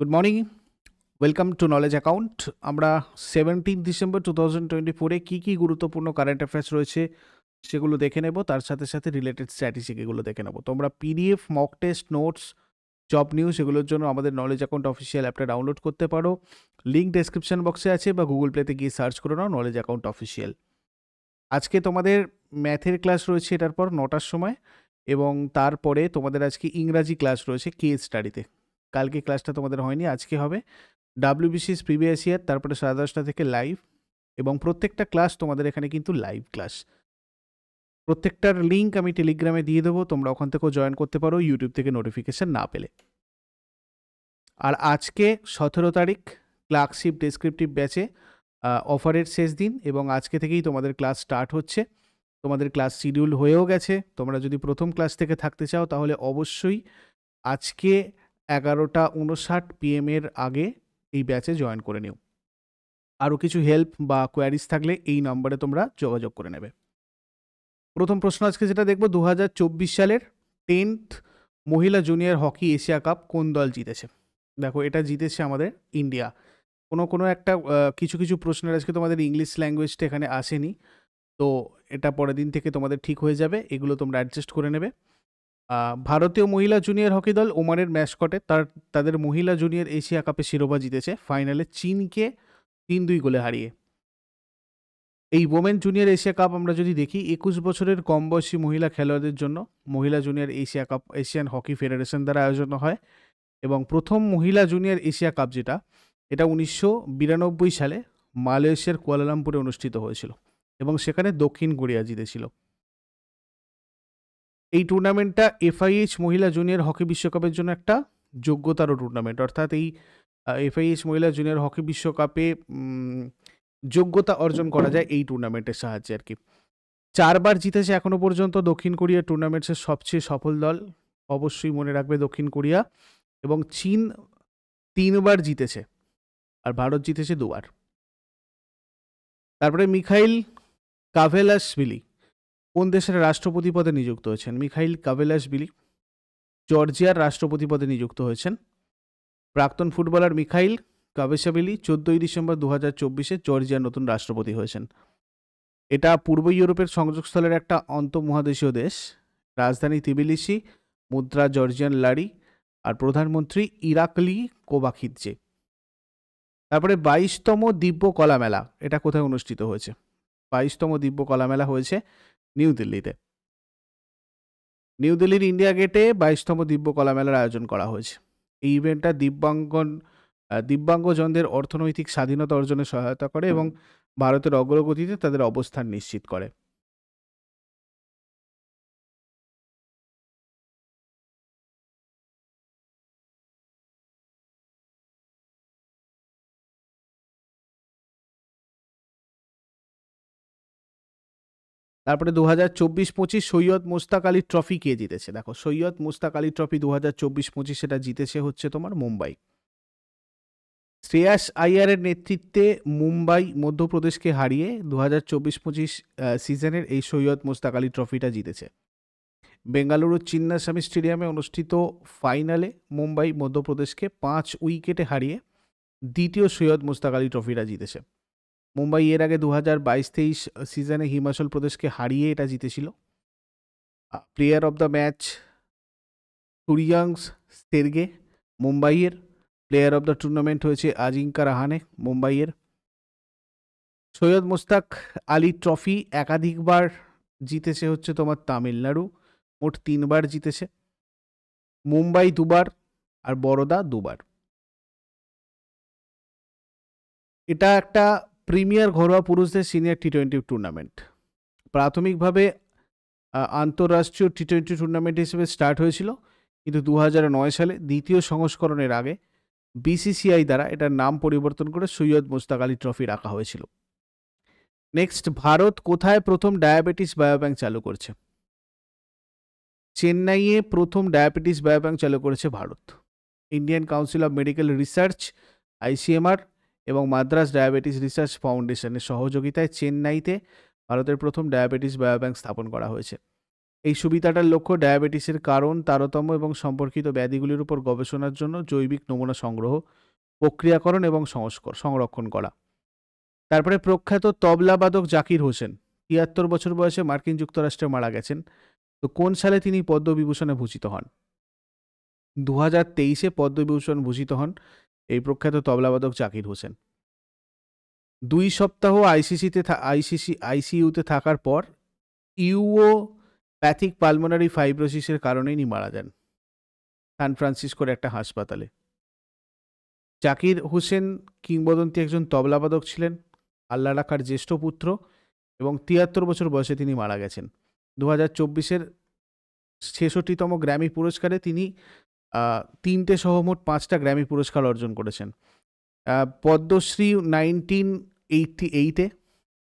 Good morning, welcome to knowledge account. আমরা 17 December 2024-এ কী গুরুত্বপূর্ণ current affairs রয়েছে সেগুলো দেখে নেব, তার সাথে সাথে রিলেটেড স্ট্র্যাটেজিক এগুলো দেখে নেব। তোমরা PDF, mock test, notes, job news এগুলোর জন্য আমাদের নলেজ অ্যাকাউন্ট অফিসিয়াল অ্যাপটা ডাউনলোড করতে পারো। লিঙ্ক ডেসক্রিপশন বক্সে আছে বা গুগল প্লেতে গিয়ে সার্চ করে নাও নলেজ অ্যাকাউন্ট অফিসিয়াল। আজকে তোমাদের ম্যাথের ক্লাস রয়েছে এটার পর 9টার সময়, এবং তারপরে তোমাদের আজকে ইংরাজি ক্লাস রয়েছে কেস স্টাডিতে। কালকে ক্লাসটা তোমাদের হয়নি, আজকে হবে। ডাব্লিউবিসিএস প্রিভিয়াস ইয়ার, তারপরে 10:30 থেকে লাইভ, এবং প্রত্যেকটা ক্লাস তোমাদের এখানে কিন্তু লাইভ ক্লাস। প্রত্যেকটার লিঙ্ক আমি টেলিগ্রামে দিয়ে দেবো, তোমরা ওখান থেকেও জয়েন করতে পারো ইউটিউব থেকে নোটিফিকেশান না পেলে। আর আজকে 17 তারিখ ক্লার্কশিপ ডেসক্রিপটিভ ব্যাচে অফারের শেষ দিন, এবং আজকে থেকেই তোমাদের ক্লাস স্টার্ট হচ্ছে। তোমাদের ক্লাস শিডিউল হয়েও গেছে। তোমরা যদি প্রথম ক্লাস থেকে থাকতে চাও তাহলে অবশ্যই আজকে 11:59 PM এর আগে এই ব্যাচে জয়েন করে নিও। আরও কিছু হেল্প বা কোয়ারিজ থাকলে এই নম্বরে তোমরা যোগাযোগ করে নেবে। প্রথম প্রশ্ন আজকে যেটা দেখব, 2024 সালের 10th মহিলা জুনিয়র হকি এশিয়া কাপ কোন দল জিতেছে? দেখো, এটা জিতেছে আমাদের ইন্ডিয়া। কোনো একটা কিছু প্রশ্নের আজকে তোমাদের ইংলিশ ল্যাঙ্গুয়েজটা এখানে আসেনি, তো এটা পরের দিন থেকে তোমাদের ঠিক হয়ে যাবে, এগুলো তোমরা অ্যাডজাস্ট করে নেবে। ভারতীয় মহিলা জুনিয়র হকি দল ওমানের ম্যাসকটে তাদের মহিলা জুনিয়র এশিয়া কাপে শিরোপা জিতেছে ফাইনালে চীনকে 3-2 গোলে হারিয়ে। এই ওমেন জুনিয়র এশিয়া কাপ আমরা যদি দেখি, 21 বছরের কম বয়সী মহিলা খেলোয়াড়দের জন্য মহিলা junior Asia cup Asian hockey federation দ্বারা আয়োজন হয়, এবং প্রথম মহিলা জুনিয়র এশিয়া কাপ এটা 1992 সালে মালয়েশিয়ার কুয়ালালামপুরে অনুষ্ঠিত হয়েছিল, এবং সেখানে দক্ষিণ কোরিয়া জিতেছিল। এই টুর্নামেন্টটা এফআইএইচ মহিলা জুনিয়র হকি বিশ্বকাপের জন্য একটা যোগ্যতারও টুর্নামেন্ট, অর্থাৎ এই এফআইএইচ মহিলা জুনিয়র হকি বিশ্বকাপে যোগ্যতা অর্জন করা যায় এই টুর্নামেন্টের সাহায্যে আর কি। 4বার জিতেছে এখনো পর্যন্ত দক্ষিণ কোরিয়া টুর্নামেন্টের সবচেয়ে সফল দল, অবশ্যই মনে রাখবে দক্ষিণ কোরিয়া, এবং চীন 3বার জিতেছে, আর ভারত জিতেছে 2বার। তারপরে মিখাইল কাভেলাসভিলি কোন দেশের রাষ্ট্রপতি পদে নিযুক্ত হয়েছেন? মিখাইল কাভেলাসভিলি জর্জিয়ার রাষ্ট্রপতি পদে নিযুক্ত হয়েছেন। প্রাক্তন ফুটবলার মিখাইল কাভেলাসভিলি 14 ডিসেম্বর 2024-এ জর্জিয়ার নতুন রাষ্ট্রপতি হয়েছেন। এটা পূর্ব ইউরোপের সংযোগস্থলের একটা আন্তঃমহাদেশীয় দেশ। রাজধানী তিবিলিসি, মুদ্রা জর্জিয়ান লারি, আর প্রধানমন্ত্রী ইরাকলি কোবাখিদজে। তারপরে 22তম দিব্য কলা মেলা এটা কোথায় অনুষ্ঠিত হয়েছে? 22তম দিব্য কলা মেলা হয়েছে নিউ দিল্লিতে। নিউ দিল্লির ইন্ডিয়া গেটে 22তম দিব্য কলা মেলার আয়োজন করা হয়েছে। এই ইভেন্টটা দিব্যাঙ্গজনদের অর্থনৈতিক স্বাধীনতা অর্জনে সহায়তা করে এবং ভারতের অগ্রগতিতে তাদের অবস্থান নিশ্চিত করে। তারপরে 2024-25 সৈয়দ মুস্তাক আলী ট্রফি কে জিতেছে? দেখো, সৈয়দ মুস্তাক আলী ট্রফি 2024-25 সেটা জিতেছে হচ্ছে তোমার মুম্বাই। শ্রেয়াস আইয়ারের নেতৃত্বে মুম্বাই মধ্যপ্রদেশকে হারিয়ে 2024-25 সিজনের এই সৈয়দ মুস্তাক আলী ট্রফিটা জিতেছে। বেঙ্গালুরু চিন্নাস্বামী স্টেডিয়ামে অনুষ্ঠিত ফাইনালে মুম্বাই মধ্যপ্রদেশকে 5 উইকেটে হারিয়ে দ্বিতীয় সৈয়দ মুস্তাক আলী ট্রফিটা জিতেছে। মুম্বাই এর আগে 2022-23 সিজনে হিমাচল প্রদেশকে হারিয়ে এটা জিতেছিল। প্লেয়ার অব দ্য ম্যাচ সূর্যাংশ শেরগে মুম্বাইয়ের। প্লেয়ার অব দ্য টুর্নামেন্ট হয়েছে আজিঙ্কা রাহানে মুম্বাইয়ের। সৈয়দ মুস্তাক আলী ট্রফি একাধিকবার জিতেছে হচ্ছে তোমার তামিলনাড়ু, মোট 3বার জিতেছে। মুম্বাই 2বার আর বরোদা 2বার। এটা একটা প্রিমিয়ার ঘরোয়া পুরুষদের সিনিয়র টি-20 টুর্নামেন্ট। প্রাথমিকভাবে আন্তঃরাষ্ট্রীয় টি-20 টুর্নামেন্ট হিসেবে স্টার্ট হয়েছিল, কিন্তু 2009 সালে দ্বিতীয় সংস্করণের আগে বিসিসিআই দ্বারা এটার নাম পরিবর্তন করে সৈয়দ মুস্তাক আলী ট্রফি রাখা হয়েছিল। নেক্সট, ভারত কোথায় প্রথম ডায়াবেটিস বায়োব্যাংক চালু করছে? চেন্নাইয়ে প্রথম ডায়াবেটিস বায়োব্যাংক চালু করেছে Bharat. Indian council of medical research ICMR এবং মাদ্রাস ডায়াবেটিস রিসার্চ ফাউন্ডেশনের সহযোগিতায় চেন্নাইতে ভারতের প্রথম ডায়াবেটিস বায়োব্যাংক স্থাপন করা হয়েছে। এই সুবিধাটার লক্ষ্য ডায়াবেটিসের কারণ, তারতম্য এবং সম্পর্কিত ব্যাধিগুলির উপর গবেষণার জন্য জৈবিক নমুনা সংগ্রহ, প্রক্রিয়াকরণ এবং সংরক্ষণ করা। তারপরে প্রখ্যাত তবলাবাদক জাকির হোসেন ৭৩ বছর বয়সে মার্কিন যুক্তরাষ্ট্রে মারা গেছেন। তো কোন সালে তিনি পদ্মবিভূষণে ভূষিত হন? 2023-এ পদ্মবিভূষণ ভূষিত হন এই প্রখ্যাত তবলাবাদক জাকির হোসেন। 2 সপ্তাহ আইসিইউতে থাকার পর ইউওপ্যাথিক পালমোনারি ফাইব্রোসিসের কারণে ইনি মারা যান সান ফ্রান্সিসকোর একটা হাসপাতালে। জাকির হোসেন কিংবদন্তি একজন তবলাবাদক ছিলেন, আল্লাহ রাখার জ্যেষ্ঠ পুত্র, এবং 73 বছর বয়সে তিনি মারা গেছেন। 2024-এর 66তম গ্র্যামি পুরস্কারে তিনি 3টে সহ মোট 5টা গ্র্যামি পুরস্কার অর্জন করেছেন। পদ্মশ্রী 1988-এ,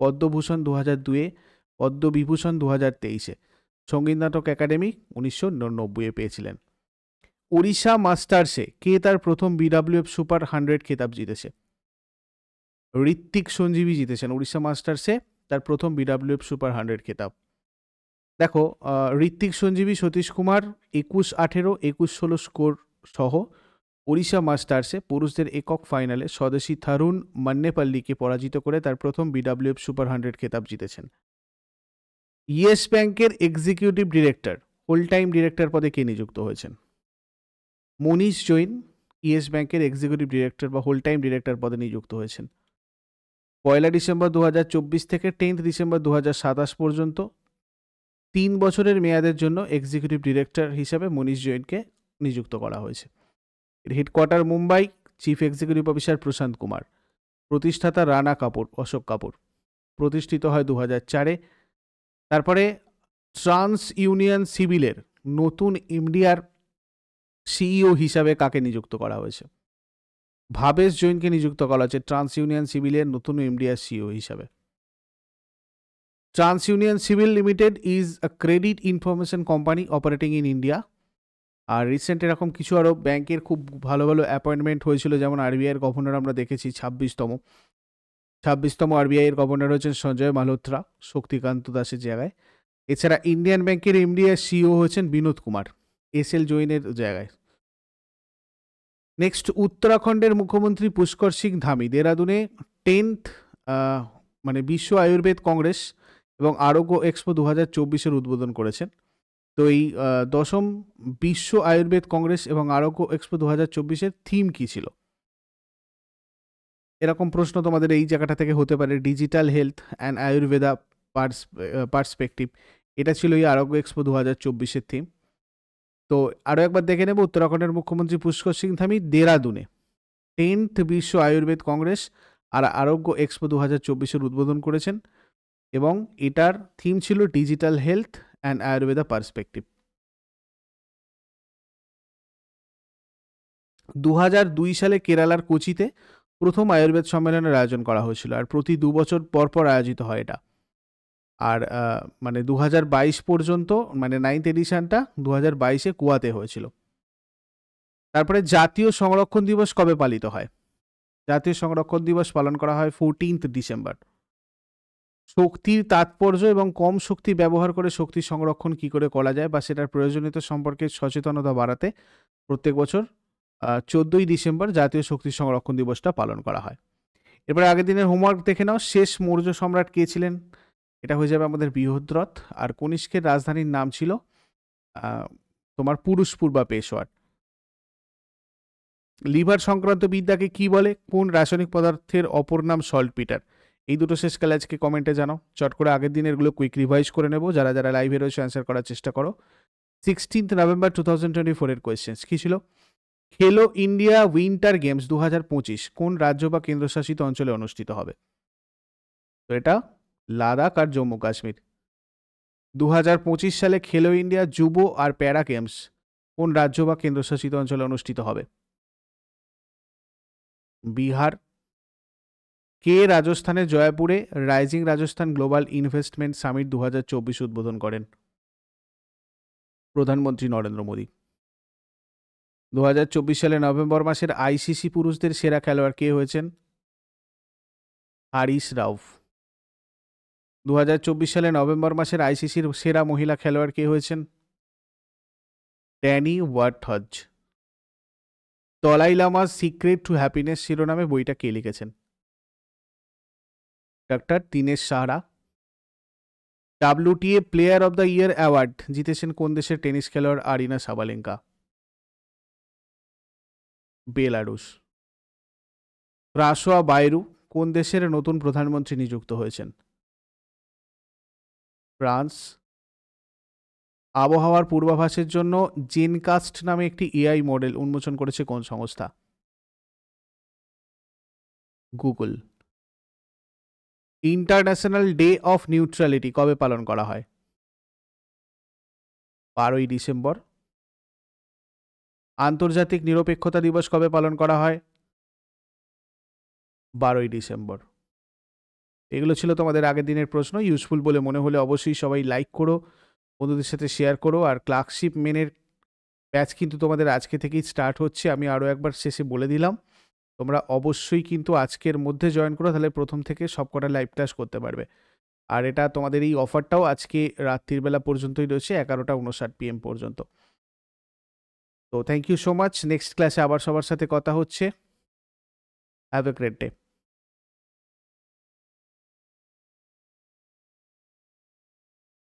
পদ্মভূষণ 2002-এ, পদ্মবিভূষণ 2023-এ, সঙ্গীত নাটক একাডেমি 1990-এ পেয়েছিলেন। ওড়িশা মাস্টার্সে কে তার প্রথম বিডব্লিউএফ সুপার 100 খেতাব জিতেছে? ঋত্বিক সঞ্জীবী জিতেছেন ওড়িশা মাস্টার্সে তার প্রথম বিডব্লিউএফ সুপার 100 খেতাব। দেখো, ঋত্বিক সঞ্জীবী, সতীশ কুমার 21-18, 21-16 স্কোর সহ ওড়িশা মাস্টার্সে পুরুষদের একক ফাইনালে স্বদেশী থারুণ মান্নেপাল্লিকে পরাজিত করে তার প্রথম বিডব্লিউএফ সুপার 100 খেতাব জিতেছেন। ইয়েস ব্যাংকের executive director, whole time director পদে কে নিযুক্ত হয়েছেন? মনীষ জৈন ইয়েস ব্যাংকের এক্সিকিউটিভ ডিরেক্টর বা হোল টাইম ডিরেক্টর পদে নিযুক্ত হয়েছেন। 1 ডিসেম্বর 2024 থেকে 10 ডিসেম্বর 2027 পর্যন্ত 3 বছরের মেয়াদের জন্য এক্সিকিউটিভ ডিরেক্টর হিসাবে মনীষ জৈনকে নিযুক্ত করা হয়েছে। এর headquarter Mumbai, chief executive officer Prashant Kumar, প্রতিষ্ঠাতা রানা কাপুর, অশোক কাপুর, প্রতিষ্ঠিত হয় 2004-এ। তারপরে ট্রান্স ইউনিয়ন সিভিলের নতুন ইন্ডিয়ার সিইও হিসাবে কাকে নিযুক্ত করা হয়েছে? ভাবেশ জৈনকে নিযুক্ত করা হয়েছে ট্রান্স ইউনিয়ন সিভিলের নতুন ইন্ডিয়ার সিইও হিসাবে। TransUnion CIBIL limited is a credit information company operating in India. আর রিসেন্ট এরকম কিছু আরও ব্যাংকের খুব ভালো ভালো অ্যাপয়েন্টমেন্ট হয়েছিল, যেমন আরবিআইয়ের গভর্নর আমরা দেখেছি 26তম আরবিআইয়ের গভর্নর হয়েছেন সঞ্জয় মালহোত্রা শক্তিকান্ত দাসের জায়গায়। এছাড়া ইন্ডিয়ান ব্যাংকের এমডি আর সিইও হয়েছেন বিনোদ কুমার এসএল জৈনের জায়গায়। নেক্সট, উত্তরাখণ্ডের মুখ্যমন্ত্রী পুষ্কর সিং ধামি দেরাদুনে 10th মানে বিশ্ব আয়ুর্বেদ কংগ্রেস এবং আরোগ্য এক্সপো 2024-এর উদ্বোধন করেছেন। তো এই 10ম বিশ্ব আয়ুর্বেদ কংগ্রেস এবং আরোগ্য এক্সপো 2024-এর থিম কী ছিল? এরকম প্রশ্ন তোমাদের এই জায়গাটা থেকে হতে পারে। Digital health and Ayurveda perspective, এটা ছিল এই আরোগ্য এক্সপো 2024-এর থিম। তো আরও একবার দেখে নেব, উত্তরাখণ্ডের মুখ্যমন্ত্রী পুষ্কর সিং ধামি দেরাদুনে 10th বিশ্ব আয়ুর্বেদ কংগ্রেস আর আরোগ্য এক্সপো 2024-এর উদ্বোধন করেছেন এবং এটার থিম ছিল digital health and Ayurveda perspective. 2002 সালে কেরালার কোচিতে প্রথম আয়ুর্বেদ সম্মেলনের আয়োজন করা হয়েছিল, আর প্রতি 2 বছর পর পর আয়োজিত হয় এটা। আর মানে 2022 পর্যন্ত, মানে 9th এডিশনটা 2022-এ গোয়াতে হয়েছিল। তারপরে জাতীয় সংরক্ষণ দিবস কবে পালিত হয়? জাতীয় সংরক্ষণ দিবস পালন করা হয় 14th ডিসেম্বর। শক্তির তাৎপর্য এবং কম শক্তি ব্যবহার করে শক্তি সংরক্ষণ কি করে করা যায় বা সেটার প্রয়োজনীয়তা সম্পর্কে সচেতনতা বাড়াতে প্রত্যেক বছর 14ই ডিসেম্বর জাতীয় শক্তি সংরক্ষণ দিবসটা পালন করা হয়। এরপরে আগের দিনের হোমওয়ার্ক দেখে নাও। শেষ মৌর্য সম্রাট কে ছিলেন? এটা হয়ে যাবে আমাদের বৃহদ্রথ। আর কনিষ্কের রাজধানীর নাম ছিল তোমার পুরুষপুর বা পেশোয়ার। লিভার সংক্রান্ত বিদ্যাকে কি বলে? কোন রাসায়নিক পদার্থের অপর নাম সল্টপিটার? এই দুটো শেষ কালে আজকে কমেন্টে জানাও। চট করে আগের দিনেরগুলো কুইক রিভাইজ করে নেব। যারা যারা লাইভে রয়েছে অ্যান্সার করার চেষ্টা করো। 16th নভেম্বর 2024-এর কোয়েশ্চেন্স কী ছিল? খেলো ইন্ডিয়া উইন্টার গেমস 2025 কোন রাজ্য বা কেন্দ্রশাসিত অঞ্চলে অনুষ্ঠিত হবে? তো এটা লাদাখ আর জম্মু কাশ্মীর। 2025 সালে খেলো ইন্ডিয়া যুব আর প্যারা গেমস কোন রাজ্য বা কেন্দ্রশাসিত অঞ্চলে অনুষ্ঠিত হবে? বিহার। কে রাজস্থানের জয়পুরে rising Rajasthan global investment summit 2024 উদ্বোধন করেন? প্রধানমন্ত্রী নরেন্দ্র মোদী। 2024 সালে নভেম্বর মাসের আইসিসি পুরুষদের সেরা খেলোয়াড় কে হয়েছেন? হারিস রাউফ। 2024 সালে নভেম্বর মাসের আইসিসির সেরা মহিলা খেলোয়াড় কে হয়েছেন? Danni Wyatt Hodge. Dalai Lama's secret to happiness শিরোনামে বইটা কে লিখেছেন? Doctor Dinesh Sahra. WTA player of the year award জিতেছেন কোন দেশের টেনিস খেলোয়াড় আরিনা সাবালেঙ্কা? বেলারুশ। রাসোয়া বাইরু কোন দেশের নতুন প্রধানমন্ত্রী নিযুক্ত হয়েছেন? ফ্রান্স। আবহাওয়ার পূর্বাভাসের জন্য জেনকাস্ট নামে একটি এআই মডেল উন্মোচন করেছে কোন সংস্থা? Google. International day of neutrality কবে পালন করা হয়? 12ই ডিসেম্বর। আন্তর্জাতিক নিরপেক্ষতা দিবস কবে পালন করা হয়? 12ই ডিসেম্বর। এগুলো ছিল তোমাদের আগের দিনের প্রশ্ন। ইউজফুল বলে মনে হলে অবশ্যই সবাই লাইক করো, বন্ধুদের সাথে শেয়ার করো। আর ক্লার্কশিপ মেনের ব্যাচ কিন্তু তোমাদের আজকে থেকেই স্টার্ট হচ্ছে, আমি আরও একবার শেষে বলে দিলাম। তোমরা অবশ্যই কিন্তু আজকের মধ্যে জয়েন করো, তাহলে প্রথম থেকে সবকটা লাইভ ক্লাস করতে পারবে। আর এটা তোমাদের এই অফারটাও আজকে রাত্রির বেলা পর্যন্তই রয়েছে, 11:59 PM পর্যন্ত। তো thank you so much. Next ক্লাসে আবার সবার সাথে কথা হচ্ছে। Have a great day.